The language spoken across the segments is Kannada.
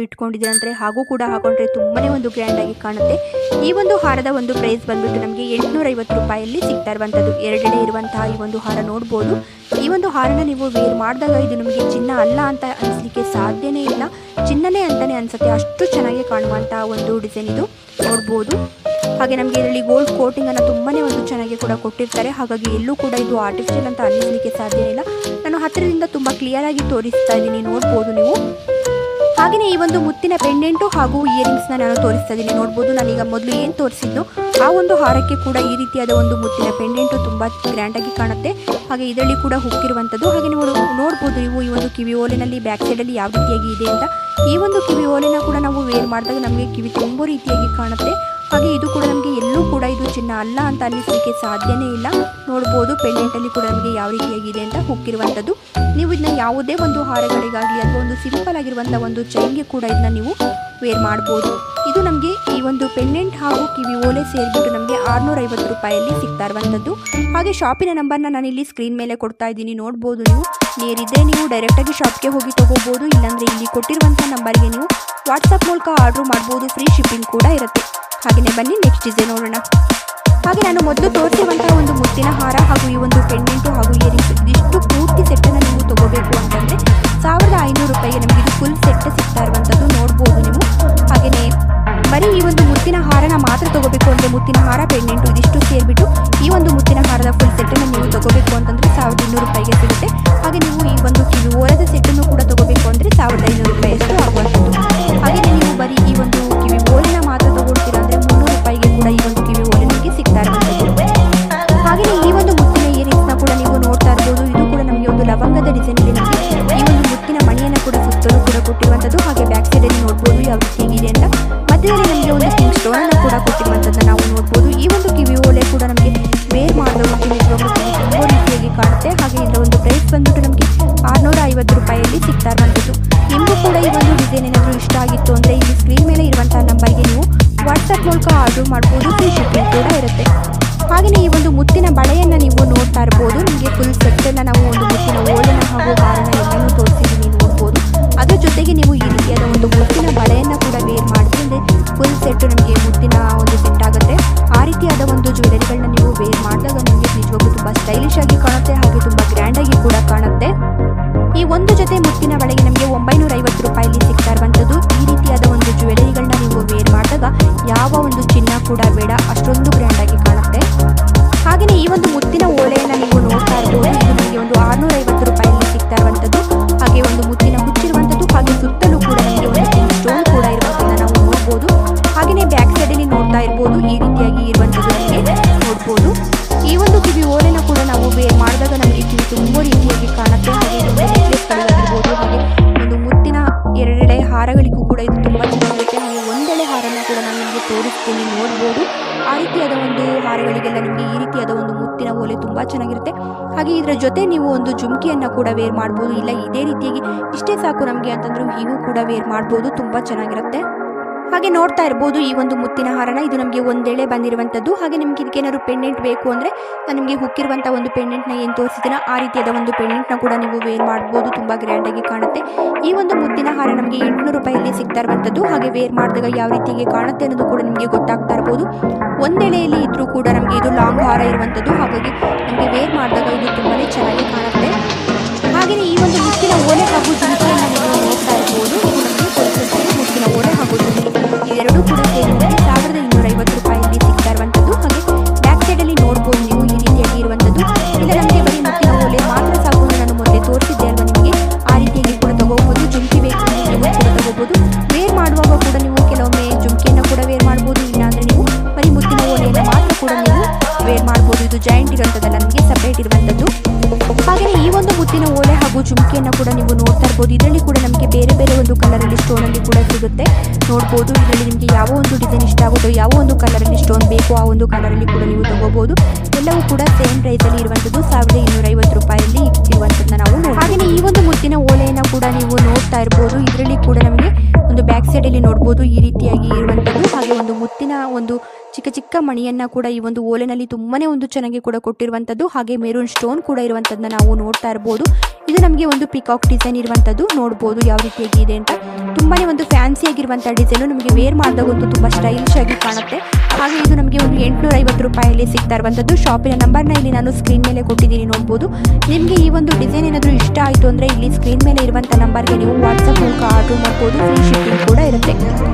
ಇಟ್ಕೊಂಡಿದ್ದೀರಂದ್ರೆ ಹಾಗೂ ಕೂಡ ಹಾಕೊಂಡ್ರೆ ತುಂಬಾನೇ ಒಂದು ಗ್ರ್ಯಾಂಡ್ ಆಗಿ ಕಾಣುತ್ತೆ. ಈ ಒಂದು ಹಾರದ ಒಂದು ಪ್ರೈಸ್ ಬಂದ್ಬಿಟ್ಟು ನಮಗೆ 850 ರೂಪಾಯಲ್ಲಿ ಸಿಗ್ತಾ ಇರುವಂತದ್ದು. ಎರಡೆಡೆ ಇರುವಂತಹ ಈ ಒಂದು ಹಾರ ನೋಡಬಹುದು. ಈ ಒಂದು ಹಾರನ ನೀವು ವೇರ್ ಮಾಡಿದಾಗ ಇದು ನಮಗೆ ಚಿನ್ನ ಅಲ್ಲ ಅಂತ ಅನಿಸ್ಲಿಕ್ಕೆ ಸಾಧ್ಯನೇ ಇಲ್ಲ, ಚಿನ್ನನೇ ಅಂತಾನೆ ಅನ್ಸುತ್ತೆ, ಅಷ್ಟು ಚೆನ್ನಾಗಿ ಕಾಣುವಂತಹ ಒಂದು ಡಿಸೈನ್ ಇದು ನೋಡಬಹುದು. ಹಾಗೆ ನಮಗೆ ಇದರಲ್ಲಿ ಗೋಲ್ಡ್ ಕೋಟಿಂಗ್ ಅನ್ನು ತುಂಬಾನೇ ಒಂದು ಚೆನ್ನಾಗಿ ಕೂಡ ಕೊಟ್ಟಿರ್ತಾರೆ. ಹಾಗಾಗಿ ಎಲ್ಲೂ ಕೂಡ ಇದು ಆರ್ಟಿಫಿಷಿಯಲ್ ಅಂತ ಅನ್ನಿಸ್ಲಿಕ್ಕೆ ಸಾಧ್ಯ ಇಲ್ಲ. ನಾನು ಹತ್ತಿರದಿಂದ ತುಂಬಾ ಕ್ಲಿಯರ್ ಆಗಿ ತೋರಿಸ್ತಾ ಇದ್ದೀನಿ, ನೋಡಬಹುದು ನೀವು. ಹಾಗೆಯೇ ಈ ಒಂದು ಮುತ್ತಿನ ಪೆಂಡೆಂಟು ಹಾಗೂ ಇಯರಿಂಗ್ಸ್ನ ನಾನು ತೋರಿಸ್ತಾ ಇದ್ದೀನಿ, ನೋಡ್ಬೋದು. ನಾನೀಗ ಮೊದಲು ಏನು ತೋರಿಸಿದ್ದು ಆ ಒಂದು ಹಾರಕ್ಕೆ ಕೂಡ ಈ ರೀತಿಯಾದ ಒಂದು ಮುತ್ತಿನ ಪೆಂಡೆಂಟು ತುಂಬ ಗ್ರ್ಯಾಂಡಾಗಿ ಕಾಣುತ್ತೆ. ಹಾಗೆ ಇದರಲ್ಲಿ ಕೂಡ ಹುಕ್ಕಿರುವಂಥದ್ದು. ಹಾಗೆ ನೀವು ನೋಡ್ಬೋದು ನೀವು ಈ ಒಂದು ಕಿವಿ ಓಲೆನಲ್ಲಿ ಬ್ಯಾಕ್ ಸೈಡಲ್ಲಿ ಯಾವ ರೀತಿಯಾಗಿ ಇದೆ ಅಂತ. ಈ ಒಂದು ಕಿವಿ ಓಲೆನ ಕೂಡ ನಾವು ವೇರ್ ಮಾಡಿದಾಗ ನಮಗೆ ಕಿವಿ ತುಂಬೋ ರೀತಿಯಾಗಿ ಕಾಣುತ್ತೆ. ಹಾಗೆ ಇದು ಕೂಡ ನಮಗೆ ಎಲ್ಲೂ ಕೂಡ ಇದು ಚಿನ್ನ ಅಲ್ಲ ಅಂತ ಅನ್ನಿಸಲಿಕ್ಕೆ ಸಾಧ್ಯನೇ ಇಲ್ಲ. ನೋಡ್ಬೋದು ಪೆಂಡೆಂಟಲ್ಲಿ ಕೂಡ ನಮಗೆ ಯಾವ ರೀತಿಯಾಗಿದೆ ಅಂತ ಹುಕ್ಕಿರುವಂಥದ್ದು. ನೀವು ಇದನ್ನ ಯಾವುದೇ ಒಂದು ಹಾರಗಳಿಗಾಗಲಿ ಅಥವಾ ಒಂದು ಸಿಂಪಲ್ ಆಗಿರುವಂಥ ಒಂದು ಚೈನ್ಗೆ ಕೂಡ ಇದನ್ನ ನೀವು ವೇರ್ ಮಾಡ್ಬೋದು. ಇದು ನಮಗೆ ಈ ಒಂದು ಪೆಂಡೆಂಟ್ ಹಾಗೂ ಕಿವಿ ಓಲೆ ಸೇರಿಬಿಟ್ಟು ನಮಗೆ 650 ರೂಪಾಯಲ್ಲಿ ಸಿಗ್ತಾ ಇರುವಂಥದ್ದು. ಹಾಗೆ ಶಾಪಿನ ನಂಬರ್ನ ನಾನು ಇಲ್ಲಿ ಸ್ಕ್ರೀನ್ ಮೇಲೆ ಕೊಡ್ತಾ ಇದ್ದೀನಿ, ನೋಡ್ಬೋದು ನೀವು. ನೇರಿದ್ರೆ ನೀವು ಡೈರೆಕ್ಟಾಗಿ ಶಾಪ್ಗೆ ಹೋಗಿ ತೊಗೋಬೋದು, ಇಲ್ಲಾಂದರೆ ಇಲ್ಲಿ ಕೊಟ್ಟಿರುವಂಥ ನಂಬರ್ಗೆ ನೀವು ವಾಟ್ಸಪ್ ಮೂಲಕ ಆರ್ಡ್ರ್ ಮಾಡ್ಬೋದು. ಫ್ರೀ ಶಿಪ್ಪಿಂಗ್ ಕೂಡ ಇರುತ್ತೆ. ಹಾಗೆಯೇ ಬನ್ನಿ ನೆಕ್ಸ್ಟ್ ಡಿಸೈನ್ ನೋಡೋಣ. ಹಾಗೆ ನಾನು ಮೊದಲು ತೋರಿಸಿರುವಂತಹ ಒಂದು ಮುತ್ತಿನ ಹಾರ ಹಾಗೂ ಈ ಒಂದು ಪೆಂಡೆಂಟು ಹಾಗೂ ಇಯರಿಂಗ್ಸ್ ಇದಿಷ್ಟು ಪೂರ್ತಿ ಸೆಟ್ಟನ್ನು ನೀವು ತಗೋಬೇಕು ಅಂತಂದರೆ 1500 ರೂಪಾಯಿಗೆ ನಮಗೆ ಇದು ಫುಲ್ ಸೆಟ್ ಸಿಗ್ತಾ ಇರುವಂಥದ್ದು, ನೋಡ್ಬೋದು ನೀವು. ಹಾಗೆಯೇ ಬರೀ ಈ ಒಂದು ಮುತ್ತಿನ ಹಾರನ ಮಾತ್ರ ತಗೋಬೇಕು ಅಂದರೆ ಮುತ್ತಿನ ಹಾರ ಪೆಂಡೆಂಟು ಇದಿಷ್ಟು ಸೇರಿಬಿಟ್ಟು ಈ ಒಂದು ಮುತ್ತಿನ ಹಾರದ ಫುಲ್ ಸೆಟ್ಟನ್ನು ನೀವು ತಗೋಬೇಕು ಅಂತಂದರೆ 1200 ರೂಪಾಯಿಗೆ ಸಿಗುತ್ತೆ. ಹಾಗೆ ನೀವು ಈ ಒಂದು ಕಿವಿ ಓಲದ ಸೆಟ್ಟನ್ನು ಕೂಡ ತಗೋಬೇಕು ಅಂದರೆ 1500 ರೂಪಾಯಿಯಷ್ಟು ಆಗುವಂಥದ್ದು. ಹಾಗೆಯೇ ನೀವು ಬರೀ ಈ ಒಂದು ಕಿವಿ ಓಲೆನ ಮಾತ್ರ ತಗೊಳ್ತೀರಾ ಅಂದರೆ 300 ರೂಪಾಯಿಗೆ ಕೂಡ ಈ ಒಂದು ಕಿವಿ ಓಲೆ ನಿಮಗೆ ಸಿಗ್ತಾ ಇರುವಂಥದ್ದು. ಹಾಗೆಯೇ ಈ ಒಂದು ಮುತ್ತಿನ ಇಯರಿಂಗ್ಸ್ನ ಕೂಡ ನೀವು ನೋಡ್ತಾ ಇರ್ಬೋದು. ಇದು ಕೂಡ ನಮಗೆ ಒಂದು ಲವಂಗದ ಡಿಸೈನ್ ಇದೆ. ನಮಗೆ ಈ ಒಂದು ಮುತ್ತಿನ ಮಣಿಯನ್ನು ಕೂಡ ಸುತ್ತಲೂ ಕೂಡ ಕೊಟ್ಟಿರುವಂಥದ್ದು. ಹಾಗೆ ಬ್ಯಾಕ್ ಸೈಡಲ್ಲಿ ನೋಡ್ಬೋದು ಯಾವ ರೀತಿಯಾಗಿದೆ ಅಂತ. ಮಧ್ಯದಲ್ಲಿ ನಮಗೆ ಒಂದು ಪಿಂಕ್ ಸ್ಟೋನ್ ಅನ್ನು ಕೂಡ ಕೊಟ್ಟಿರುವಂಥದ್ದನ್ನು ನಾವು ನೋಡ್ಬೋದು. ಈ ಒಂದು ಕಿವಿ ಓಲೆ ಕೂಡ ನಮಗೆ ವೇರ್ ಮಾಡೋದಕ್ಕೆ ತುಂಬಾ ರೀತಿಯಾಗಿ ಕಾಣುತ್ತೆ. ಹಾಗೆ ಇದರ ಒಂದು ಪ್ರೈಸ್ ಬಂದ್ಬಿಟ್ಟು ನಮಗೆ 650 ರೂಪಾಯಿಯಲ್ಲಿ ಸಿಗ್ತಾ ಇರುವಂಥದ್ದು. ನಿಮಗೂ ಕೂಡ ಈ ಒಂದು ಡಿಸೈನ್ ಏನಾದರೂ ಇಷ್ಟ ಆಗಿತ್ತು ಅಂದರೆ ಇಲ್ಲಿ ಸ್ಕ್ರೀನ್ ಮೇಲೆ ಇರುವಂತಹ ನಂಬರ್ಗೆ ನೀವು ವಾಟ್ಸಪ್ ಮೂಲಕ ಆರ್ಡರ್ ಮಾಡ್ಬೋದು. ಫ್ರೀ ಶಿಪ್ಪಿಂಗ್ ಕೂಡ ಇರುತ್ತೆ. ಹಾಗೆಯೇ ಈ ಒಂದು ಮುತ್ತಿನ ಬಳೆಯನ್ನು ನೀವು ನೋಡ್ತಾ ಇರ್ಬೋದು. ನಿಮಗೆ ಫುಲ್ ಸೆಟ್ಟನ್ನು ನಾವು ಒಂದು ಮುತ್ತಿನ ಓಲನ ಹಾಗೂ ಹಾರನ ಎಲ್ಲನೂ ತೋರಿಸಿದ್ದೀನಿ, ನೋಡ್ಬೋದು. ಅದರ ಜೊತೆಗೆ ನೀವು ಈ ರೀತಿಯಾದ ಒಂದು ಮುತ್ತಿನ ಬಳೆಯನ್ನು ಕೂಡ ವೇರ್ ಮಾಡಿದ್ರೆ ಫುಲ್ ಸೆಟ್ಟು ನಮಗೆ ಮುತ್ತಿನ ಒಂದು ಸೆಟ್ ಆಗುತ್ತೆ. ಆ ರೀತಿಯಾದ ಒಂದು ಜ್ಯುವೆಲರಿಗಳನ್ನ ನೀವು ವೇರ್ ಮಾಡಿದಾಗ ನಿಮಗೆ ನಿಜವಾಗ್ಲೂ ತುಂಬ ಸ್ಟೈಲಿಶ್ ಆಗಿ ಕಾಣುತ್ತೆ, ಹಾಗೆ ತುಂಬ ಗ್ರ್ಯಾಂಡಾಗಿ ಕೂಡ ಕಾಣುತ್ತೆ. ಈ ಒಂದು ಜೊತೆ ಮುತ್ತಿನ ಬಳೆಗೆ ನಮಗೆ 950 ರೂಪಾಯಿಲಿ ಸಿಗ್ತಾ ಇರುವಂಥದ್ದು. ಈ ರೀತಿಯಾದ ಒಂದು ಜ್ಯುವೆಲರಿಗಳನ್ನ ನೀವು ವೇರ್ ಮಾಡಿದಾಗ ಯಾವ ಒಂದು ಚಿನ್ನ ಕೂಡ ಬೇಡ, ಅಷ್ಟೊಂದು ಗ್ರ್ಯಾಂಡಾಗಿ ಕಾಣುತ್ತೆ. ಹಾಗೆಯೇ ಈ ಒಂದು ಮುತ್ತಿನ ಓಲೆಯನ್ನು ನೀವು ನೋಡ್ತಾ ಇರ್ಬೋದು. ಇದು ನಿಮಗೆ ಒಂದು 650 ರೂಪಾಯಿಲಿ ಸಿಗ್ತಾ ಇರುವಂಥದ್ದು. ಹಾಗೆ ಒಂದು ಮುತ್ತಿನ ಹುಚ್ಚಿರುವಂಥದ್ದು, ಹಾಗೆ ಸುತ್ತಲೂ ಕೂಡ ನಮಗೆ ಒಂದು ಪಿಂಕ್ ಸ್ಟೋನ್ ಕೂಡ ಇರುವಂಥದ್ದನ್ನು ನಾವು ನೋಡ್ಬೋದು. ಹಾಗೆಯೇ ಬ್ಯಾಕ್ ಸೈಡಲ್ಲಿ ನೋಡ್ತಾ ಇರ್ಬೋದು ಈ ರೀತಿಯಾಗಿ ಇರುವಂಥದ್ದು ನಮಗೆ ನೋಡ್ಬೋದು. ಈ ಒಂದು ಕಿವಿ ಓಲೆನ ಕೂಡ ನಾವು ವೇರ್ ಮಾಡಿದಾಗ ನಮಗೆ ಕಿವಿ ತುಂಬ ರೀತಿಯಾಗಿ ಕಾಣುತ್ತೆ. ಹಾಗೆ ನೆಕ್ಲೆಸ್ಗಳಿರ್ಬೋದು, ಹಾಗೆ ಒಂದು ಮುತ್ತಿನ ಎರಡೆಡೆ ಹಾರಗಳಿಗೂ ಕೂಡ ಇದು ತುಂಬ ಚೆನ್ನಾಗಿರುತ್ತೆ. ಹಾಗೆ ಒಂದೆಳೆ ಹಾರನ ಕೂಡ ನಾನು ನಿಮಗೆ ತೋರಿಸ್ತೀನಿ, ನೋಡ್ಬೋದು. ಆ ರೀತಿಯಾದ ಒಂದು ಹಾರಗಳಿಗೆಲ್ಲ ನಿಮಗೆ ಈ ರೀತಿಯಾದ ಒಂದು ಮುತ್ತಿನ ಓಲೆ ತುಂಬ ಚೆನ್ನಾಗಿರುತ್ತೆ. ಹಾಗೆ ಇದರ ಜೊತೆ ನೀವು ಒಂದು ಜುಮ್ಕಿಯನ್ನು ಕೂಡ ವೇರ್ ಮಾಡ್ಬೋದು. ಇಲ್ಲ ಇದೇ ರೀತಿಯಾಗಿ ಇಷ್ಟೇ ಸಾಕು ನಮಗೆ ಅಂತಂದ್ರೂ ಹೀಗೂ ಕೂಡ ವೇರ್ ಮಾಡ್ಬೋದು, ತುಂಬ ಚೆನ್ನಾಗಿರುತ್ತೆ. ಹಾಗೆ ನೋಡ್ತಾ ಇರ್ಬೋದು ಈ ಒಂದು ಮುತ್ತಿನ ಹಾರನ, ಇದು ನಮಗೆ ಒಂದೇಳೆ ಬಂದಿರುವಂಥದ್ದು. ಹಾಗೆ ನಿಮ್ಗೆ ಇದಕ್ಕೇನಾದ್ರು ಪೆಂಡೆಂಟ್ ಬೇಕು ಅಂದರೆ ನಾನು ನಿಮಗೆ ಹುಕ್ಕಿರುವಂಥ ಒಂದು ಪೆಂಡೆಂಟ್ನ ಏನು ತೋರಿಸಿದ್ದೀನ ಆ ರೀತಿಯಾದ ಒಂದು ಪೆಂಡೆಂಟ್ನ ಕೂಡ ನೀವು ವೇರ್ ಮಾಡ್ಬೋದು, ತುಂಬ ಗ್ರ್ಯಾಂಡಾಗಿ ಕಾಣುತ್ತೆ. ಈ ಒಂದು ಮುತ್ತಿನ ಹಾರ ನಮಗೆ 800 ರೂಪಾಯಿಯಲ್ಲಿ ಸಿಗ್ತಾ ಇರುವಂಥದ್ದು. ಹಾಗೆ ವೇರ್ ಮಾಡಿದಾಗ ಯಾವ ರೀತಿಯಾಗಿ ಕಾಣುತ್ತೆ ಅನ್ನೋದು ಕೂಡ ನಿಮಗೆ ಗೊತ್ತಾಗ್ತಾ ಇರ್ಬೋದು. ಒಂದೆಳೆಯಲ್ಲಿ ಇದ್ರೂ ಕೂಡ ನಮಗೆ ಇದು ಲಾಂಗ್ ಹಾರ ಇರುವಂಥದ್ದು. ಹಾಗಾಗಿ ನಮಗೆ ವೇರ್ ಮಾಡಿದಾಗ ಇದು ತುಂಬಾ ಚೆನ್ನಾಗಿ ಕಾಣುತ್ತೆ. ಹಾಗೆಯೇ ಈ ಒಂದು ಮುತ್ತಿನ ಓಲೆ ಹಾಗೂ ಜುಮ್ಕಿಯನ್ನು ನೀವು ನೋಡ್ತಾ ಇರ್ಬೋದು. ಮುತ್ತಿನ ಓಲೆ ಹಾಗೂ ಜುಮ್ಕಿ ಇವೆರಡೂ ಕೂಡ ಸೇರಿ 1250 ರೂಪಾಯಿಯಲ್ಲಿ ಸಿಗ್ತಾ ಇರುವಂಥದ್ದು. ಹಾಗೆ ಬ್ಯಾಕ್ ಸೈಡಲ್ಲಿ ನೋಡ್ಬೋದು ನೀವು ಈ ರೀತಿಯಾಗಿ ಇರುವಂಥದ್ದು. ಇಲ್ಲ ನಮಗೆ ಬರೀ ಮುತ್ತಿನ ಓಲೆ ಮಾತ್ರ ಸಾಕು, ನಾನು ಮೊದಲೇ ತೋರಿಸಿದ್ದೆ ಅಲ್ವಾ ನಿಮಗೆ, ಆ ರೀತಿಯಾಗಿ ಕೂಡ ತಗೋಬೋದು. ಜುಮ್ಕಿ ಬೇಕು ನೀವು ಕೂಡ ತಗೋಬೋದು. ವೇರ್ ಮಾಡುವಾಗ ಕೂಡ ನೀವು ಕೆಲವೊಮ್ಮೆ ಜುಮ್ಕಿಯನ್ನು ಕೂಡ ವೇರ್ ಮಾಡ್ಬೋದು, ಇಲ್ಲಾಂದರೆ ನೀವು ಬರೀ ಮುತ್ತಿನ ಓಲೆಯನ್ನು ಮಾತ್ರ ಕೂಡ ನೀವು ವೇರ್ ಮಾಡ್ಬೋದು. ಇದು ಜಾಯಿಂಟ್ ಇರೋಂಥದ್ದಲ್ಲ, ನಮಗೆ ಸಪ್ರೇಟ್ ಇರುವಂಥದ್ದು. ಹಾಗೆಯೇ ಈ ಒಂದು ಮುತ್ತಿನ ಓಲೆ ಹಾಗೂ ಜುಮ್ಕಿಯನ್ನು ಕೂಡ ನೀವು ನೋಡ್ತಾ ಇರ್ಬೋದು. ಇದರಲ್ಲಿ ಕೂಡ ನಮಗೆ ಬೇರೆ ಬೇರೆ ಒಂದು ಕಲರಲ್ಲಿ ಸ್ಟೋನಲ್ಲಿ ಕೂಡ ಸಿಗುತ್ತೆ, ನೋಡ್ಬೋದು. ಇದರಲ್ಲಿ ನಿಮಗೆ ಯಾವ ಒಂದು ಡಿಸೈನ್ ಇಷ್ಟ ಆಗುತ್ತೋ, ಯಾವ ಒಂದು ಕಲರಲ್ಲಿ ಸ್ಟೋನ್ ಬೇಕೋ ಆ ಒಂದು ಕಲರಲ್ಲಿ ಕೂಡ ನೀವು ತಗೋಬಹುದು. ಎಲ್ಲವೂ ಕೂಡ ಸೇಮ್ ಪ್ರೈಸಲ್ಲಿ ಇರುವಂಥದ್ದು, 1250 ರೂಪಾಯಿಯಲ್ಲಿ ಇರುವಂಥದ್ದನ್ನ ನಾವು ನೋಡಿ. ಹಾಗೆಯೇ ಈ ಒಂದು ಮುತ್ತಿನ ಓಲೆಯನ್ನು ಕೂಡ ನೀವು ನೋಡ್ತಾ ಇರ್ಬೋದು. ಇದರಲ್ಲಿ ಕೂಡ ನಮಗೆ ಒಂದು ಬ್ಯಾಕ್ ಸೈಡಲ್ಲಿ ಓಲೆಯಲ್ಲಿ ನೋಡ್ಬೋದು ಈ ರೀತಿಯಾಗಿ ಇರುವಂಥದ್ದು. ಹಾಗೆ ಒಂದು ಮುತ್ತಿನ ಒಂದು ಚಿಕ್ಕ ಚಿಕ್ಕ ಮಣಿಯನ್ನು ಕೂಡ ಈ ಒಂದು ಓಲೆನಲ್ಲಿ ತುಂಬಾ ಒಂದು ಚೆನ್ನಾಗಿ ಕೂಡ ಕೊಟ್ಟಿರುವಂಥದ್ದು. ಹಾಗೆ ಮೆರೂನ್ ಸ್ಟೋನ್ ಕೂಡ ಇರುವಂಥದ್ದನ್ನ ನಾವು ನೋಡ್ತಾ ಇರ್ಬೋದು. ಇದು ನಮಗೆ ಒಂದು ಪಿಕಾಕ್ ಡಿಸೈನ್ ಇರುವಂಥದ್ದು. ನೋಡ್ಬೋದು ಯಾವ ರೀತಿಯಾಗಿ ಇದೆ ಅಂತ. ತುಂಬಾ ಒಂದು ಫ್ಯಾನ್ಸಿ ಆಗಿರುವಂಥ ಡಿಸೈನು. ನಮಗೆ ವೇರ್ ಮಾಡಿದಾಗಂತೂ ತುಂಬ ಸ್ಟೈಲಿಶ್ ಆಗಿ ಕಾಣುತ್ತೆ. ಹಾಗೆ ಇದು ನಮಗೆ ಒಂದು 850 ರೂಪಾಯಲ್ಲಿ ಸಿಗ್ತಾ ಇರುವಂಥದ್ದು. ಶಾಪಿನ ನಂಬರ್ನ ಇಲ್ಲಿ ನಾನು ಸ್ಕ್ರೀನ್ ಮೇಲೆ ಕೊಟ್ಟಿದ್ದೀನಿ, ನೋಡ್ಬೋದು. ನಿಮಗೆ ಈ ಒಂದು ಡಿಸೈನ್ ಏನಾದರೂ ಇಷ್ಟ ಆಯಿತು ಅಂದರೆ ಇಲ್ಲಿ ಸ್ಕ್ರೀನ್ ಮೇಲೆ ಇರುವಂಥ ನಂಬರ್ಗೆ ನೀವು ವಾಟ್ಸಪ್ ಮೂಲಕ ಆರ್ಡರ್ ಮಾಡ್ಬೋದು. ಫ್ರೀ ಶಿಪ್ಪಿಂಗ್ ಕೂಡ ಇರುತ್ತೆ.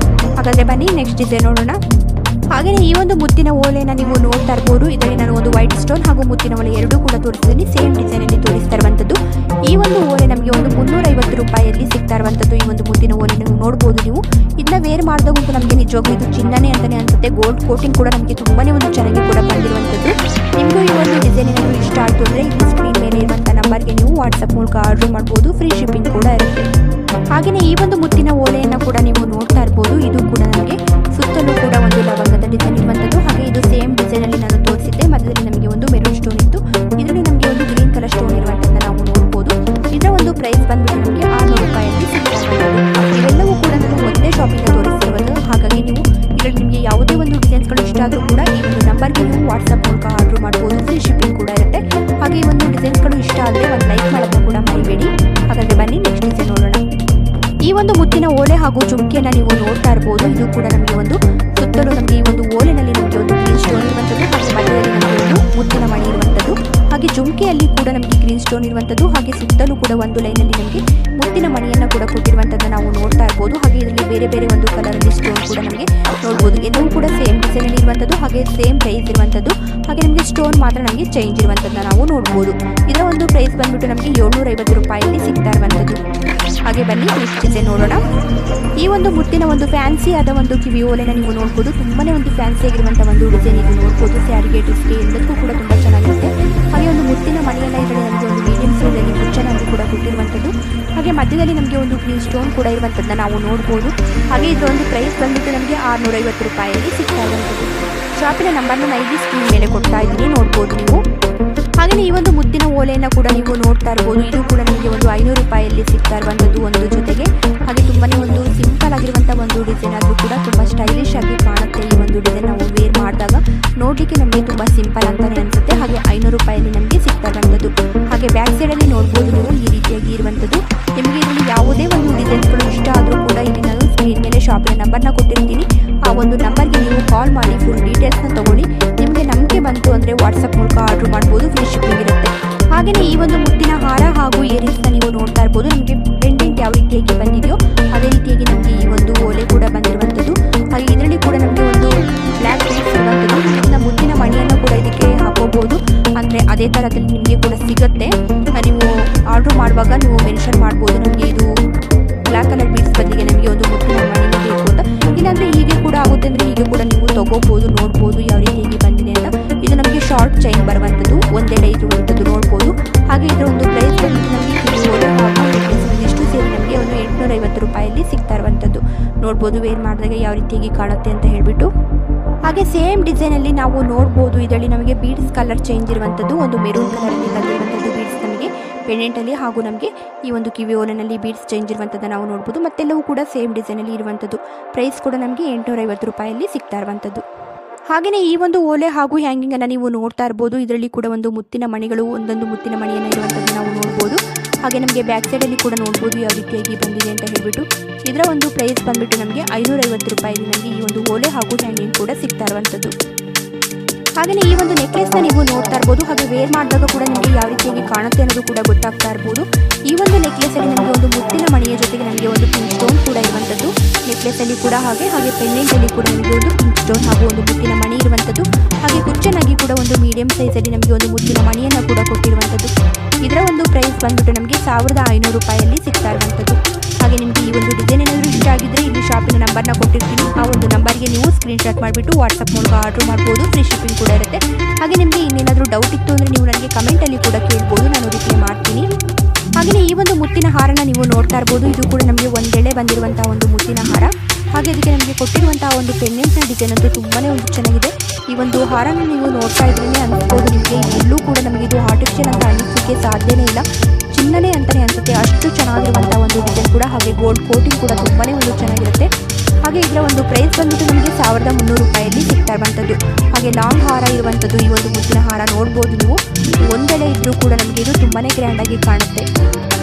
ಹಾಗಾದರೆ ಬನ್ನಿ ನೆಕ್ಸ್ಟ್ ಡಿಸೈನ್ ನೋಡೋಣ. ಹಾಗೆಯೇ ಈ ಒಂದು ಮುತ್ತಿನ ಓಲೆನ ನೀವು ನೋಡ್ತಾ ಇರ್ಬೋದು. ಇದರಲ್ಲಿ ನಾನು ಒಂದು ವೈಟ್ ಸ್ಟೋನ್ ಹಾಗೂ ಮುತ್ತಿನ ಓಲೆ ಎರಡೂ ಕೂಡ ತೋರಿಸ್ತೀನಿ. ಸೇಮ್ ಡಿಸೈನಲ್ಲಿ ತೋರಿಸ್ತಾ ಇರುವಂಥದ್ದು. ಈ ಒಂದು ಓಲೆ ನಮಗೆ ಒಂದು 350 ರೂಪಾಯಿಯಲ್ಲಿ ಸಿಗ್ತಾ ಇರುವಂಥದ್ದು. ಈ ಒಂದು ಮುತ್ತಿನ ಓಲೆ ನೀವು ನೋಡ್ಬೋದು. ನೀವು ಇದನ್ನ ವೇರ್ ಮಾಡಿದಾಗಂತೂ ನಮಗೆ ನಿಜವಾಗ್ಲೂ ಇದು ಚಿನ್ನನೇ ಅಂತಲೇ ಅನ್ಸುತ್ತೆ. ಗೋಲ್ಡ್ ಕೋಟಿಂಗ್ ಕೂಡ ನಮಗೆ ತುಂಬಾ ಒಂದು ಚೆನ್ನಾಗಿ ಕೂಡ ಬಂದಿರುವಂಥದ್ದು. ನಿಮಗೂ ಈ ಒಂದು ಡಿಸೈನ್ ಏನಾದರೂ ಇಷ್ಟ ಆಯಿತು ಅಂದರೆ ಇಲ್ಲಿ ಸ್ಕ್ರೀನ್ ಮೇಲೆ ಇರುವಂಥ ನಂಬರ್ಗೆ ನೀವು ವಾಟ್ಸಪ್ ಮೂಲಕ ಆರ್ಡರ್ ಮಾಡ್ಬೋದು. ಫ್ರೀ ಶಿಪ್ಪಿಂಗ್ ಕೂಡ ಇರುತ್ತೆ. ಹಾಗೆಯೇ ಈ ಒಂದು ಮುತ್ತಿನ ಓಲೆಯನ್ನು ಕೂಡ ನೀವು ನೋಡ್ತಾ ಇರ್ಬೋದು. ಇದು ಕೂಡ ನಮಗೆ ಸುತ್ತಲೂ ಕೂಡ ಒಂದು ಲವಂಗದ ಡಿಸೈನ್ ಇರುವಂಥದ್ದು. ಹಾಗೆ ಇದು ಸೇಮ್ ಡಿಸೈನಲ್ಲಿ ನಾನು ತೋರಿಸಿದ್ದೆ. ಮಧ್ಯದಲ್ಲಿ ನಮಗೆ ಒಂದು ಮೆರೂನ್ ಸ್ಟೋನ್ ಇತ್ತು. ಇದರಲ್ಲಿ ನಮಗೆ ಒಂದು ಗ್ರೀನ್ ಕಲರ್ ಸ್ಟೋನ್ ಇರುವಂಥದ್ದನ್ನ ನಾವು ನೋಡ್ಬೋದು. ಇದರ ಒಂದು ಪ್ರೈಸ್ ಬಂದ್ಬಿಟ್ಟು ನಮಗೆ 600 ರೂಪಾಯಿಯಲ್ಲಿ ಸಿಗ್ತಾ ಇರುವಂಥದ್ದು. ಇವೆಲ್ಲವೂ ಕೂಡ ನಾನು ಒಂದೇ ಶಾಪಿಂದ ತೋರಿಸಿರುವುದು. ಹಾಗಾಗಿ ನೀವು ಇದರಲ್ಲಿ ನಿಮಗೆ ಯಾವುದೇ ಒಂದು ಡಿಸೈನ್ಸ್ಗಳು ಇಷ್ಟ ಆದರೂ ಕೂಡ ಈ ಒಂದು ನಂಬರ್ಗೆ ನೀವು ವಾಟ್ಸಪ್ ಮೂಲಕ ಆರ್ಡರ್ ಮಾಡ್ಬೋದು. ಫ್ರೀ ಶಿಪ್ಪಿಂಗ್ ಕೂಡ ಇರುತ್ತೆ. ಹಾಗೆ ಈ ಒಂದು ಡಿಸೈನ್ಸ್ಗಳು ಇಷ್ಟ ಆದರೆ ಒಂದು ಲೈಕ್ ಮಾಡೋದನ್ನ ಕೂಡ ಮರಿಬೇಡಿ. ಹಾಗಾದರೆ ಬನ್ನಿ ನೆಕ್ಸ್ಟ್ ಡಿಸೈನ್ ನೋಡೋಣ. ಈ ಒಂದು ಮುತ್ತಿನ ಓಲೆ ಹಾಗೂ ಜುಮ್ಕಿಯನ್ನು ನೀವು ನೋಡ್ತಾ ಇರ್ಬೋದು. ಇದು ಕೂಡ ನಮಗೆ ಒಂದು ಸುತ್ತಲೂ ನಮಗೆ ಈ ಒಂದು ಓಲೆನಲ್ಲಿ ನಮಗೆ ಒಂದು ಗ್ರೀನ್ ಸ್ಟೋನ್ ಇರುವಂಥದ್ದು. ಹಾಗೆ ಮಧ್ಯದಲ್ಲಿ ನಮಗೆ ಒಂದು ಮುತ್ತಿನ ಮಣಿ ಇರುವಂಥದ್ದು. ಹಾಗೆ ಜುಮ್ಕಿಯಲ್ಲಿ ಕೂಡ ನಮಗೆ ಗ್ರೀನ್ ಸ್ಟೋನ್ ಇರುವಂಥದ್ದು. ಹಾಗೆ ಸುತ್ತಲೂ ಕೂಡ ಒಂದು ಲೈನಲ್ಲಿ ನಮಗೆ ಮುತ್ತಿನ ಮಣಿಯನ್ನು ಕೂಡ ಕೊಟ್ಟಿರುವಂಥದ್ದನ್ನು ನಾವು ನೋಡ್ತಾ ಇರ್ಬೋದು. ಹಾಗೆ ಇದರಲ್ಲಿ ಬೇರೆ ಬೇರೆ ಒಂದು ಕಲರಲ್ಲಿ ಸ್ಟೋನ್ ಕೂಡ ನಮಗೆ ನೋಡ್ಬೋದು. ಎಲ್ಲವೂ ಕೂಡ ಸೇಮ್ ಡಿಸೈನಲ್ಲಿ ಇರುವಂಥದ್ದು. ಹಾಗೆ ಸೇಮ್ ಪ್ರೈಸ್ ಇರುವಂಥದ್ದು. ಹಾಗೆ ನಮಗೆ ಸ್ಟೋನ್ ಮಾತ್ರ ನಮಗೆ ಚೇಂಜ್ ಇರುವಂಥದ್ದನ್ನ ನಾವು ನೋಡ್ಬೋದು. ಇದರ ಒಂದು ಪ್ರೈಸ್ ಬಂದ್ಬಿಟ್ಟು ನಮಗೆ 750 ರೂಪಾಯಿಯಲ್ಲಿ ಸಿಗ್ತಾ ಇರುವಂಥದ್ದು. ಹಾಗೆ ಬನ್ನಿ ನೆಕ್ಸ್ಟ್ ಡಿಸೈನ್ ನೋಡೋಣ. ಈ ಒಂದು ಮುತ್ತಿನ ಒಂದು ಫ್ಯಾನ್ಸಿ ಆದ ಒಂದು ಕಿವಿ ಓಲೆನ ನೀವು ನೋಡ್ಬೋದು. ತುಂಬಾ ಒಂದು ಫ್ಯಾನ್ಸಿ ಆಗಿರುವಂಥ ಒಂದು ಡಿಸೈನ್ ಇದು ನೋಡ್ಬೋದು. ಸ್ಯಾರಿಗೆ ಡ್ರೆಸ್ಗೆ ಎಲ್ಲದಕ್ಕೂ ಕೂಡ ತುಂಬ ಚೆನ್ನಾಗಿರುತ್ತೆ. ಹಾಗೆ ಒಂದು ಮುತ್ತಿನ ಮಣಿಯೆಲ್ಲ ಇದರಲ್ಲಿ ನಮಗೆ ಒಂದು ಮೀಡಿಯಂ ಸೈಜಲ್ಲಿ ಚೆನ್ನಾಗಿ ಕೂಡ ಕೊಟ್ಟಿರುವಂಥದ್ದು. ಹಾಗೆ ಮಧ್ಯದಲ್ಲಿ ನಮಗೆ ಒಂದು ಗ್ರೀನ್ ಸ್ಟೋನ್ ಕೂಡ ಇರುವಂಥದ್ದನ್ನ ನಾವು ನೋಡ್ಬೋದು. ಹಾಗೆ ಇದರ ಒಂದು ಪ್ರೈಸ್ ಬಂದ್ಬಿಟ್ಟು ನಮಗೆ 650 ರೂಪಾಯಿಯಲ್ಲಿ ಸಿಗ್ತಾ ಇರುವಂಥದ್ದು. ಶಾಪಿನ ನಂಬರ್ನ ನಾನು ಸ್ಕ್ರೀನ್ ಮೇಲೆ ಕೊಡ್ತಾ ಇದ್ದೀನಿ, ನೋಡ್ಬೋದು ನೀವು. ಹಾಗೆಯೇ ಈ ಒಂದು ಮುತ್ತಿನ ಓಲೆಯನ್ನು ಕೂಡ ನೀವು ನೋಡ್ತಾ ಇರ್ಬೋದು. ಇದು ಕೂಡ ನಿಮಗೆ ಒಂದು 500 ರೂಪಾಯಿಯಲ್ಲಿ ಸಿಗ್ತಾ ಇರುವಂಥದ್ದು ಒಂದು ಜೊತೆಗೆ. ಹಾಗೆ ತುಂಬಾ ಒಂದು ಸಿಂಪಲ್ ಆಗಿರುವಂಥ ಒಂದು ಡಿಸೈನ್ ಆದರೂ ಕೂಡ ತುಂಬ ಸ್ಟೈಲಿಶ್ ಆಗಿ ಕಾಣುತ್ತೆ. ಈ ಒಂದು ಡಿಸೈನ್ ನಾವು ವೇರ್ ಮಾಡಿದಾಗ ನೋಡಲಿಕ್ಕೆ ನಮಗೆ ತುಂಬ ಸಿಂಪಲ್ ಅಂತಲೇ ಅನಿಸುತ್ತೆ. ಹಾಗೆ 500 ರೂಪಾಯಿಯಲ್ಲಿ ನಮಗೆ ಸಿಗ್ತಾ ಇರುವಂಥದ್ದು. ಹಾಗೆ ಬ್ಯಾಕ್ ಸೈಡಲ್ಲಿ ನೋಡ್ಬೋದು ನೀವು ಈ ರೀತಿಯಾಗಿ ಇರುವಂಥದ್ದು. ನಿಮಗೆ ಇದರಲ್ಲಿ ಯಾವುದೇ ಒಂದು ಡಿಸೈನ್ಸ್ಗಳು ಇಷ್ಟ ಆದರೂ ಕೂಡ ಇಲ್ಲಿ ನಾನು ಸ್ಕ್ರೀನ್ ಮೇಲೆ ಶಾಪಿನ ನಂಬರ್ನ ಕೊಟ್ಟಿರ್ತೀನಿ. ಆ ಒಂದು ನಂಬರ್ಗೆ ನೀವು ಕಾಲ್ ಮಾಡಿ ಫುಲ್ ಡೀಟೇಲ್ಸ್ನ ತೊಗೊಳ್ಳಿ. ನಿಮಗೆ ನಂಬಿಕೆ ಬಂತು ಅಂದರೆ ವಾಟ್ಸಪ್ ಮೂಲಕ ಆರ್ಡರ್ ಮಾಡ್ಬೋದು. ಫ್ರೀ ಶಿಪ್ಪಿಂಗ್ ಇರುತ್ತೆ. ಹಾಗೆಯೇ ಈ ಒಂದು ಮುತ್ತಿನ ಹಾರ ಹಾಗೂ ಇಯರಿಂಗ್ಸ್ನ ನೀವು ನೋಡ್ತಾ ಇರ್ಬೋದು. ನಮಗೆ ಪೆಂಡೆಂಟ್ ಯಾವ ರೀತಿಯಾಗಿ ಬಂದಿದೆಯೋ ಅದೇ ರೀತಿಯಾಗಿ ನಮಗೆ ಈ ಒಂದು ಓಲೆ ಕೂಡ ಬಂದಿರುವಂಥದ್ದು. ಹಾಗೆ ಇದರಲ್ಲಿ ಕೂಡ ನಮಗೆ ಒಂದು ಬ್ಲ್ಯಾಕ್ ಬೀಡ್ಸ್ ಇರುವಂಥದ್ದು. ಇದನ್ನ ಮುತ್ತಿನ ಮಣಿಯನ್ನು ಕೂಡ ಇದಕ್ಕೆ ಹಾಕೋಬಹುದು. ಅಂದರೆ ಅದೇ ಥರದಲ್ಲಿ ನಿಮಗೆ ಕೂಡ ಸಿಗುತ್ತೆ. ನೀವು ಆರ್ಡರ್ ಮಾಡುವಾಗ ನೀವು ಮೆನ್ಷನ್ ಮಾಡ್ಬೋದು ನಮಗೆ ಇದು ಬ್ಲ್ಯಾಕ್ ಕಲರ್ ಬೀಡ್ಸ್ ಬದಲಿಗೆ ನಮಗೆ ಒಂದು ಮುತ್ತಿನ ಮಣಿನ ಬೇಕು ಅಂತ. ಇಲ್ಲಾಂದರೆ ಹೀಗೆ ಕೂಡ ಆಗುತ್ತೆ ಅಂದರೆ ಹೀಗೆ ಕೂಡ ನೀವು ತೊಗೋಬೋದು. ನೋಡ್ಬೋದು ಯಾವ ರೀತಿಯಾಗಿ ಬಂದಿದೆ ಅಂತ. ಇದು ನಮಗೆ ಶಾರ್ಟ್ ಚೈನ್ ಬರುವಂಥದ್ದು, ಒಂದೆಡೆ ಇರುವಂಥದ್ದು ನೋಡ್ಬೋದು. ಹಾಗೆ ಇದರ ಒಂದು ಪ್ರೈಸ್ ಬಂದು ನಮಗೆ ಓಲೆ ಹಾಗೂ ಇಷ್ಟು ಸೇರಿ ನಮಗೆ ಒಂದು 850 ರೂಪಾಯಿಯಲ್ಲಿ ಸಿಗ್ತಾ ಇರುವಂಥದ್ದು. ನೋಡ್ಬೋದು ವೇರ್ ಮಾಡಿದಾಗ ಯಾವ ರೀತಿಯಾಗಿ ಕಾಣುತ್ತೆ ಅಂತ ಹೇಳಿಬಿಟ್ಟು. ಹಾಗೆ ಸೇಮ್ ಡಿಸೈನಲ್ಲಿ ನಾವು ನೋಡ್ಬೋದು. ಇದರಲ್ಲಿ ನಮಗೆ ಬೀಡ್ಸ್ ಕಲರ್ ಚೇಂಜ್ ಇರುವಂಥದ್ದು. ಒಂದು ಮೆರೂನ್ ಕಲರಲ್ಲಿ ಬಂದಿರುವಂಥದ್ದು ಬೀಡ್ಸ್ ನಮಗೆ ಪೆಂಡೆಂಟಲ್ಲಿ ಹಾಗೂ ನಮಗೆ ಈ ಒಂದು ಕಿವಿ ಓಲೆನಲ್ಲಿ ಬೀಡ್ಸ್ ಚೇಂಜ್ ಇರುವಂಥದ್ದನ್ನು ನಾವು ನೋಡ್ಬೋದು. ಮತ್ತೆಲ್ಲವೂ ಕೂಡ ಸೇಮ್ ಡಿಸೈನಲ್ಲಿ ಇರುವಂಥದ್ದು. ಪ್ರೈಸ್ ಕೂಡ ನಮಗೆ 850 ರೂಪಾಯಿಯಲ್ಲಿ ಸಿಗ್ತಾ ಇರುವಂಥದ್ದು. ಹಾಗೆಯೇ ಈ ಒಂದು ಓಲೆ ಹಾಗೂ ಹ್ಯಾಂಗಿಂಗನ್ನು ನೀವು ನೋಡ್ತಾ ಇರ್ಬೋದು. ಇದರಲ್ಲಿ ಕೂಡ ಒಂದು ಮುತ್ತಿನ ಮಣಿಗಳು, ಒಂದೊಂದು ಮುತ್ತಿನ ಮಣಿಯನ್ನು ಇರುವಂಥದ್ದು ನಾವು ನೋಡ್ಬೋದು. ಹಾಗೆ ನಮಗೆ ಬ್ಯಾಕ್ ಸೈಡಲ್ಲಿ ಕೂಡ ನೋಡ್ಬೋದು ಯಾವ ರೀತಿಯಾಗಿ ಬಂದಿದೆ ಅಂತ ಹೇಳಿಬಿಟ್ಟು. ಇದರ ಒಂದು ಪ್ರೈಸ್ ಬಂದುಬಿಟ್ಟು ನಮಗೆ 550 ರೂಪಾಯಿಯಲ್ಲಿ ನಮಗೆ ಈ ಒಂದು ಓಲೆ ಹಾಗೂ ಹ್ಯಾಂಗಿಂಗ್ ಕೂಡ ಸಿಗ್ತಾ ಇರುವಂಥದ್ದು. ಹಾಗೆಯೇ ಈ ಒಂದು ನೆಕ್ಲೆಸ್ನ ನೀವು ನೋಡ್ತಾ ಇರ್ಬೋದು. ಹಾಗೆ ವೇರ್ ಮಾಡಿದಾಗ ಕೂಡ ನಿಮಗೆ ಯಾವ ರೀತಿಯಾಗಿ ಕಾಣುತ್ತೆ ಅನ್ನೋದು ಕೂಡ ಗೊತ್ತಾಗ್ತಾ ಇರ್ಬೋದು. ಈ ಒಂದು ನೆಕ್ಲೆಸಲ್ಲಿ ನಮಗೆ ಒಂದು ಮುತ್ತಿನ ಮಣಿಯ ಜೊತೆಗೆ ನಮಗೆ ಒಂದು ಪಿಂಕ್ ಸ್ಟೋನ್ ಕೂಡ ಇರುವಂಥದ್ದು. ನೆಕ್ಲೆಸಲ್ಲಿ ಕೂಡ ಹಾಗೆ ಪೆಂಡೆಂಟಲ್ಲಿ ಕೂಡ ನಮಗೆ ಒಂದು ಪಿಂಕ್ ಸ್ಟೋನ್ ಹಾಗೂ ಒಂದು ಮುತ್ತಿನ ಮಣಿ ಇರುವಂಥದ್ದು. ಹಾಗೆ ಕುಚ್ಚನಾಗಿ ಕೂಡ ಒಂದು ಮೀಡಿಯಂ ಸೈಜಲ್ಲಿ ನಮಗೆ ಒಂದು ಮುತ್ತಿನ ಮಣಿಯನ್ನು ಕೂಡ ಕೊಟ್ಟಿರುವಂಥದ್ದು. ಇದರ ಒಂದು ಪ್ರೈಸ್ ಬಂದ್ಬಿಟ್ಟು ನಮಗೆ 1500 ರೂಪಾಯಿಯಲ್ಲಿ ಸಿಗ್ತಾ ಇರುವಂಥದ್ದು. ಹಾಗೆ ನಿಮಗೆ ಈ ಒಂದು ಡಿಸೈನ್ ಏನಾದರೂ ಇಷ್ಟ ಆಗಿದ್ದರೆ ಇಲ್ಲಿ ಶಾಪಿನ ನಂಬರ್ನ ಕೊಟ್ಟಿರ್ತೀನಿ. ಆ ಒಂದು ನಂಬರ್ಗೆ ನೀವು ಸ್ಕ್ರೀನ್ಶಾಟ್ ಮಾಡಿಬಿಟ್ಟು ವಾಟ್ಸಪ್ ಮೂಲಕ ಆರ್ಡರ್ ಮಾಡ್ಬೋದು. ಫ್ರೀ ಶಿಪ್ಪಿಂಗ್ ಕೂಡ ಇರುತ್ತೆ. ಹಾಗೆ ನಿಮಗೆ ಇನ್ನೇನಾದರೂ ಡೌಟ್ ಇತ್ತು ಅಂದರೆ ನೀವು ನನಗೆ ಕಮೆಂಟಲ್ಲಿ ಕೂಡ ಕೇಳ್ಬೋದು, ನಾನು ರಿಪ್ಲೈ ಮಾಡ್ತೀನಿ. ಹಾಗೆಯೇ ಈ ಒಂದು ಮುತ್ತಿನ ಹಾರನ ನೀವು ನೋಡ್ತಾ ಇರ್ಬೋದು. ಇದು ಕೂಡ ನಮಗೆ ಒಂದೆಳೆ ಬಂದಿರುವಂಥ ಒಂದು ಮುತ್ತಿನ ಹಾರ. ಹಾಗೆ ಇದಕ್ಕೆ ನಮಗೆ ಕೊಟ್ಟಿರುವಂತಹ ಒಂದು ಪೆಂಡೆಂಟ್ನ ಡಿಸೈನ್ ಅಂತೂ ತುಂಬಾ ಒಂದು ಚೆನ್ನಾಗಿದೆ. ಈ ಒಂದು ಹಾರನ ನೀವು ನೋಡ್ತಾ ಇದ್ರೇ ಅನ್ಸ್ಬೋದು ನಿಮಗೆ ಎಲ್ಲೂ ಕೂಡ ನಮಗೆ ಇದು ಆರ್ಟಿಫಿಷಿಯಲ್ ಅಂತ ಅನ್ನಿಸಲಿಕ್ಕೆ ಸಾಧ್ಯನೇ ಇಲ್ಲ. ಚಿನ್ನನೇ ಅಂತಲೇ ಅನಿಸುತ್ತೆ, ಅಷ್ಟು ಚೆನ್ನಾಗಿರುವಂಥ ಒಂದು ಡಿಸೈನ್ ಕೂಡ. ಹಾಗೆ ಗೋಲ್ಡ್ ಕೋಟಿಂಗ್ ಕೂಡ ತುಂಬಾ ಒಂದು ಚೆನ್ನಾಗಿರುತ್ತೆ. ಹಾಗೆ ಇದರ ಒಂದು ಪ್ರೈಸ್ ಬಂದ್ಬಿಟ್ಟು ನಮಗೆ 1300 ರೂಪಾಯಲ್ಲಿ ಸಿಗ್ತಾ ಇರುವಂಥದ್ದು. ಹಾಗೆ ಲಾಂಗ್ ಹಾರ ಇರುವಂಥದ್ದು ಈ ಒಂದು ಮುತ್ತಿನ ಹಾರ ನೋಡ್ಬೋದು ನೀವು. ಒಂದೆಳೆ ಇದ್ರೂ ಕೂಡ ನಮಗೆ ಇದು ತುಂಬಾ ಗ್ರ್ಯಾಂಡಾಗಿ ಕಾಣುತ್ತೆ.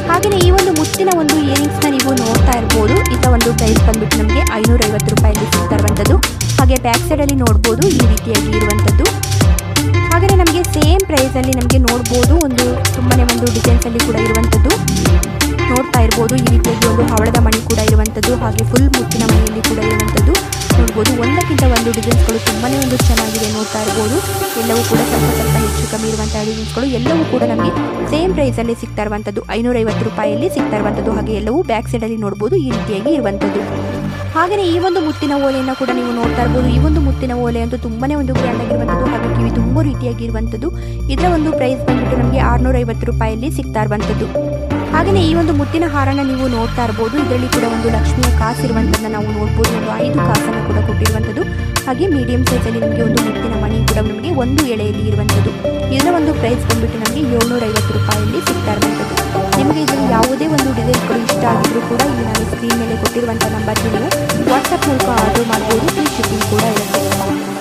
ಹಾಗೆಯೇ ಈ ಒಂದು ಮುತ್ತಿನ ಒಂದು ಇಯರಿಂಗ್ಸ್ನ ನೀವು ನೋಡ್ತಾ ಇರ್ಬೋದು. ಇದರ ಒಂದು ಪ್ರೈಸ್ ಬಂದ್ಬಿಟ್ಟು ನಮಗೆ 550 ರೂಪಾಯಲ್ಲಿ ಸಿಗ್ತಾ ಇರುವಂಥದ್ದು. ಹಾಗೆ ಬ್ಯಾಕ್ ಸೈಡಲ್ಲಿ ನೋಡ್ಬೋದು ಈ ರೀತಿಯಾಗಿ ಇರುವಂಥದ್ದು. ಹಾಗೆಯೇ ನಮಗೆ ಸೇಮ್ ಪ್ರೈಸಲ್ಲಿ ನಮಗೆ ನೋಡ್ಬೋದು ಒಂದು ತುಂಬಾ ಒಂದು ಡಿಸೈನ್ಸಲ್ಲಿ ಕೂಡ ಇರುವಂಥದ್ದು ನೋಡ್ತಾ ಇರ್ಬೋದು. ಈ ರೀತಿಯಾಗಿ ಒಂದು ಹವಳದ ಮಣಿ ಕೂಡ ಇರುವಂಥದ್ದು, ಹಾಗೆ ಫುಲ್ ಮುತ್ತಿನ ಮಣಿಯಲ್ಲಿ ಕೂಡ ಇರುವಂಥದ್ದು ನೋಡ್ಬೋದು. ಒಂದಕ್ಕಿಂತ ಒಂದು ಡಿಸೈನ್ಸ್ಗಳು ತುಂಬಾ ಒಂದು ಚೆನ್ನಾಗಿದೆ ನೋಡ್ತಾ ಇರ್ಬೋದು. ಎಲ್ಲವೂ ಕೂಡ ಸ್ವಲ್ಪ ಹೆಚ್ಚು ಕಮ್ಮಿ ಇರುವಂತಹ ಡಿಸೈನ್ಸ್ಗಳು ಎಲ್ಲವೂ ಕೂಡ ನಮಗೆ ಸೇಮ್ ಪ್ರೈಸಲ್ಲಿ ಸಿಗ್ತಾ ಇರುವಂಥದ್ದು 550 ರೂಪಾಯಲ್ಲಿ ಸಿಗ್ತಾ ಇರುವಂಥದ್ದು. ಹಾಗೆ ಎಲ್ಲವೂ ಬ್ಯಾಕ್ ಸೈಡಲ್ಲಿ ನೋಡ್ಬೋದು ಈ ರೀತಿಯಾಗಿ ಇರುವಂಥದ್ದು. ಹಾಗೆಯೇ ಈ ಒಂದು ಮುತ್ತಿನ ಓಲೆಯನ್ನು ಕೂಡ ನೀವು ನೋಡ್ತಾ ಇರ್ಬೋದು. ಈ ಒಂದು ಮುತ್ತಿನ ಓಲೆ ಅಂತೂ ತುಂಬಾ ಒಂದು ಗ್ರ್ಯಾಂಡ್ ಆಗಿರುವಂಥದ್ದು, ಹಾಗೆ ಕಿವಿ ತುಂಬ ರೀತಿಯಾಗಿ ಇರುವಂಥದ್ದು. ಇದರ ಒಂದು ಪ್ರೈಸ್ ಬಂದ್ಬಿಟ್ಟು ನಮಗೆ 650 ರೂಪಾಯಲ್ಲಿ ಸಿಗ್ತಾ ಇರುವಂಥದ್ದು. ಹಾಗೆಯೇ ಈ ಒಂದು ಮುತ್ತಿನ ಹಾರನ ನೀವು ನೋಡ್ತಾ ಇರ್ಬೋದು. ಇದರಲ್ಲಿ ಕೂಡ ಒಂದು ಲಕ್ಷ್ಮಿಯ ಕಾಸು ಇರುವಂಥದ್ದನ್ನು ನಾವು ನೋಡ್ಬೋದು. ಒಂದು 5 ಕಾಸನ್ನು ಕೂಡ ಕೊಟ್ಟಿರುವಂಥದ್ದು. ಹಾಗೆ ಮೀಡಿಯಂ ಸೈಜಲ್ಲಿ ನಮಗೆ ಒಂದು ಮುತ್ತಿನ ಮಣಿ ಕೂಡ ನಮಗೆ ಒಂದು ಎಳೆಯಲ್ಲಿ ಇರುವಂಥದ್ದು. ಇದರ ಒಂದು ಪ್ರೈಸ್ ಬಂದ್ಬಿಟ್ಟು ನಮಗೆ 750 ರೂಪಾಯಲ್ಲಿ ಸಿಗ್ತಾ ಇರುವಂಥದ್ದು. ನಿಮಗೆ ಇದರಲ್ಲಿ ಯಾವುದೇ ಒಂದು ಡಿಸೈನ್ಗಳು ಇಷ್ಟ ಆಗಿದ್ರೂ ಕೂಡ ಇಲ್ಲಿ ನಾನು ಸ್ಕ್ರೀನ್ ಮೇಲೆ ಕೊಟ್ಟಿರುವಂಥ ನಂಬರ್ಗೆ ನೀವು ವಾಟ್ಸಪ್ ಮೂಲಕ ಆರ್ಡರ್ ಮಾಡ್ಬೋದು. ಫ್ರೀ ಶಿಪ್ಪಿಂಗ್ ಕೂಡ ಇರುತ್ತೆ.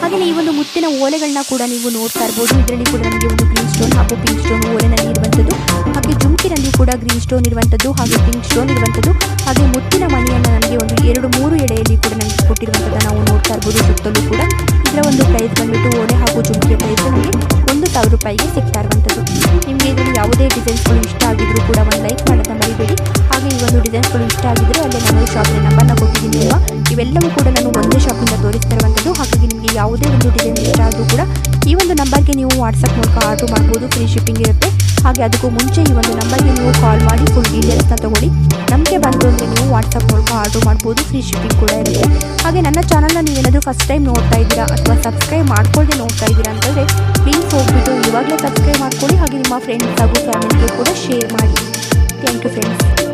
ಹಾಗೆಯೇ ಈ ಒಂದು ಮುತ್ತಿನ ಓಲೆಗಳನ್ನ ಕೂಡ ನೀವು ನೋಡ್ತಾ ಇರ್ಬೋದು. ಇದರಲ್ಲಿ ಕೂಡ ನಮಗೆ ಒಂದು ಗ್ರೀನ್ ಸ್ಟೋನ್ ಹಾಗೂ ಪಿಂಕ್ ಸ್ಟೋನ್ ಓಲೆನಲ್ಲಿ ಇರುವಂಥದ್ದು, ಹಾಗೆ ಜುಮ್ಕಿನಲ್ಲಿ ಕೂಡ ಗ್ರೀನ್ ಸ್ಟೋನ್ ಇರುವಂಥದ್ದು, ಹಾಗೆ ಪಿಂಕ್ ಸ್ಟೋನ್ ಇರುವಂಥದ್ದು, ಹಾಗೆ ಮುತ್ತಿನ ಮಣಿಯನ್ನು ನನಗೆ ಒಂದು 2-3 ಎಳೆಯಲ್ಲಿ ಕೂಡ ನನಗೆ ಕೊಟ್ಟಿರುವಂಥದ್ದು ನಾವು ನೋಡ್ತಾ ಇರ್ಬೋದು. ಸುತ್ತಲೂ ಕೂಡ ಇದರ ಒಂದು ಪ್ರೈಸ್ ಬಂದ್ಬಿಟ್ಟು ಓಲೆ ಹಾಗೂ ಜುಮ್ಕಿಯ ಪ್ರೈಸ್ ನಮಗೆ 1000 ರೂಪಾಯಿಗೆ ಸಿಗ್ತಾ ಇರುವಂಥದ್ದು. ನಿಮಗೆ ಇದರಲ್ಲಿ ಯಾವುದೇ ಡಿಸೈನ್ಸ್ಗಳು ಇಷ್ಟ ಆಗಿದ್ರೂ ಕೂಡ ಒಂದು ಲೈಕ್ ಮಾಡೋದನ್ನ ಮರಿಬೇಡಿ. ಹಾಗೆ ಈ ಒಂದು ಡಿಸೈನ್ಸ್ಗಳು ಇಷ್ಟ ಆಗಿದ್ದರೆ ಅಲ್ಲೇ ನಾನು ಶಾಪಿನ ನಂಬರ್ನ ಕೊಟ್ಟಿದ್ದೀನಿ ಅಲ್ವಾ. ಇವೆಲ್ಲವೂ ಕೂಡ ನಾನು ಒಂದೇ ಶಾಪಿಂದ ತೋರಿಸ್ತಾ ಇರುವಂಥದ್ದು. ಹಾಗಾಗಿ ನಿಮಗೆ ಯಾವುದೇ ಒಂದು ಡಿಸೈನ್ ಇಷ್ಟ ಆದರೂ ಕೂಡ ಈ ಒಂದು ನಂಬರ್ಗೆ ನೀವು ವಾಟ್ಸಪ್ ಮೂಲಕ ಆರ್ಡರ್ ಮಾಡ್ಬೋದು. ಫ್ರೀ ಶಿಪ್ಪಿಂಗ್ ಇರುತ್ತೆ. ಹಾಗೆ ಅದಕ್ಕೂ ಮುಂಚೆ ಈ ಒಂದು ನಂಬರ್ಗೆ ನೀವು ಕಾಲ್ ಮಾಡಿ ಫುಲ್ ಡೀಟೇಲ್ಸ್ನ ತೊಗೊಳ್ಳಿ. ನಮಗೆ ಬಂತು ಅಂದರೆ ನೀವು ವಾಟ್ಸಪ್ ಮೂಲಕ ಆರ್ಡರ್ ಮಾಡ್ಬೋದು. ಫ್ರೀ ಶಿಪ್ಪಿಂಗ್ ಕೂಡ ಇರುತ್ತೆ. ಹಾಗೆ ನನ್ನ ಚಾನಲ್ನ ನೀವೇನಾದರೂ ಫಸ್ಟ್ ಟೈಮ್ ನೋಡ್ತಾ ಇದ್ದೀರಾ ಅಥವಾ ಸಬ್ಸ್ಕ್ರೈಬ್ ಮಾಡ್ಕೊಳ್ಳದೆ ನೋಡ್ತಾ ಇದ್ದೀರಾ ಅಂತಂದರೆ ಪ್ಲೀಸ್ ಹೋಗ್ಬಿಟ್ಟು ಇವಾಗಲೇ ಸಬ್ಸ್ಕ್ರೈಬ್ ಮಾಡ್ಕೊಳ್ಳಿ. ಹಾಗೆ ನಿಮ್ಮ ಫ್ರೆಂಡ್ಸ್ ಹಾಗೂ ಫ್ಯಾಮಿಲಿಗೆ ಕೂಡ ಶೇರ್ ಮಾಡಿ. Thank you friends.